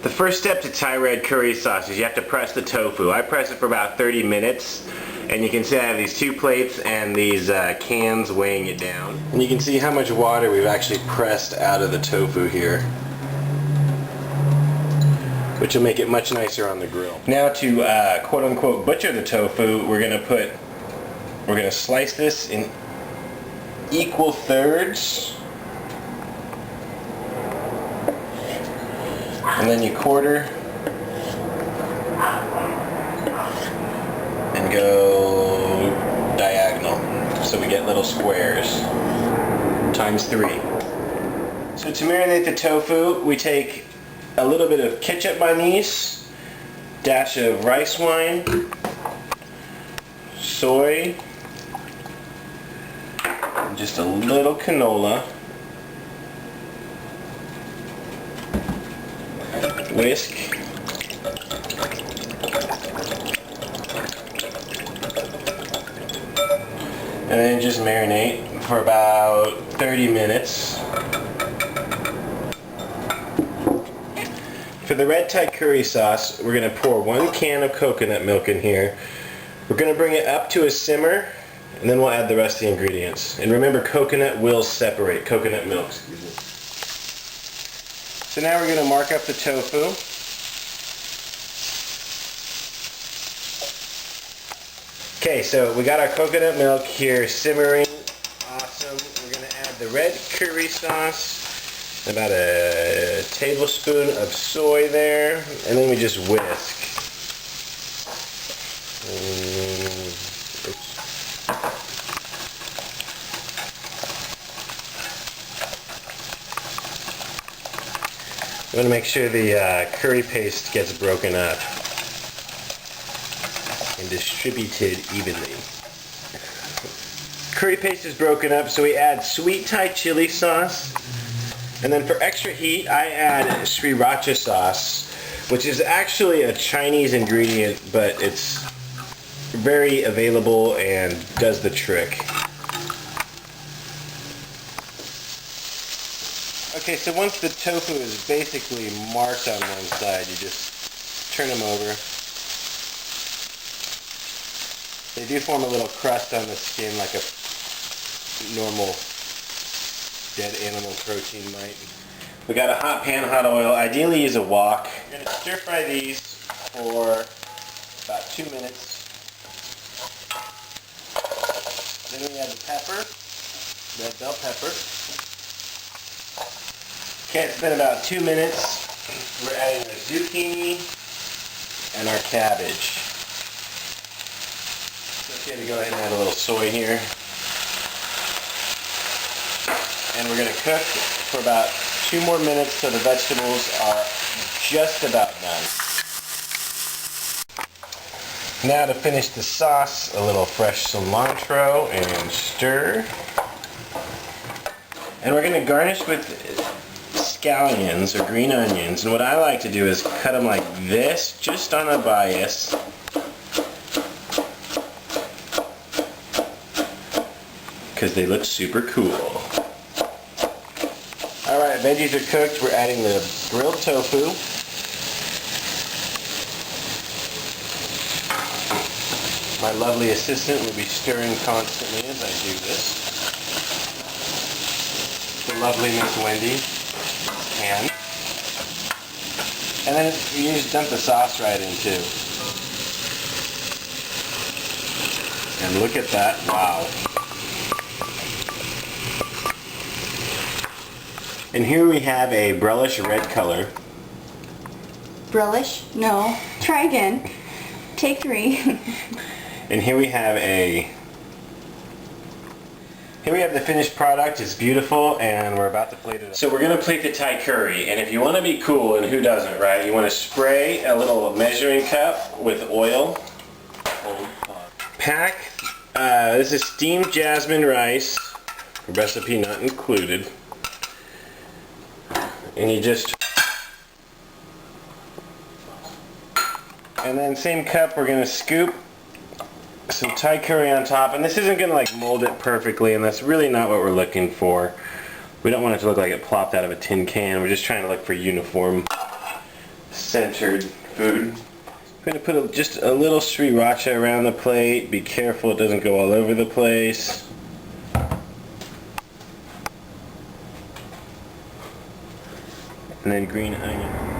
The first step to Thai red curry sauce is you have to press the tofu. I press it for about 30 minutes, and you can see I have these 2 plates and these cans weighing it down. And you can see how much water we've actually pressed out of the tofu here, which will make it much nicer on the grill. Now to quote-unquote butcher the tofu, we're gonna slice this in equal thirds, and then you quarter and go diagonal, so we get little squares, times 3. So to marinate the tofu, we take a little bit of ketchup anise, dash of rice wine, soy, and just a little canola, whisk, and then just marinate for about 30 minutes. For the red Thai curry sauce, we're going to pour 1 can of coconut milk in here. We're going to bring it up to a simmer, and then we'll add the rest of the ingredients. And remember, coconut will separate, coconut milk, excuse me. So now we're going to mark up the tofu. Okay, so we got our coconut milk here simmering. Awesome. We're going to add the red curry sauce. About a tablespoon of soy there, and then we just whisk. We want to make sure the curry paste gets broken up and distributed evenly. Curry paste is broken up, so we add sweet Thai chili sauce. And then for extra heat, I add sriracha sauce, which is actually a Chinese ingredient, but it's very available and does the trick. Okay, so once the tofu is basically marked on one side, you just turn them over. They do form a little crust on the skin like a normal dead animal protein might. We got a hot pan, hot oil. Ideally use a wok. We're going to stir fry these for about 2 minutes. Then we add the pepper, red bell pepper. Okay, it's been about 2 minutes. We're adding our zucchini and our cabbage. It's okay to go ahead and add a little soy here. And we're going to cook for about 2 more minutes till the vegetables are just about done. Now to finish the sauce, a little fresh cilantro and stir. And we're going to garnish with scallions or green onions. And what I like to do is cut them like this, just on a bias. Because they look super cool. Alright, veggies are cooked. We're adding the grilled tofu. My lovely assistant will be stirring constantly as I do this. The lovely Miss Wendy. And then you just dump the sauce right in too. And look at that, wow. And here we have a brellish red color. Brellish? No. Try again. Take 3. And here we have the finished product. It's beautiful, and we're about to plate it up. So we're going to plate the Thai curry, and if you want to be cool, and who doesn't, right? You want to spray a little measuring cup with oil. Pack, this is steamed jasmine rice, recipe not included. And you just, and then same cup, we're going to scoop some Thai curry on top, and this isn't going to like mold it perfectly, and that's really not what we're looking for. We don't want it to look like it plopped out of a tin can. We're just trying to look for uniform centered food. I'm going to put just a little sriracha around the plate. Be careful it doesn't go all over the place. And then green onion.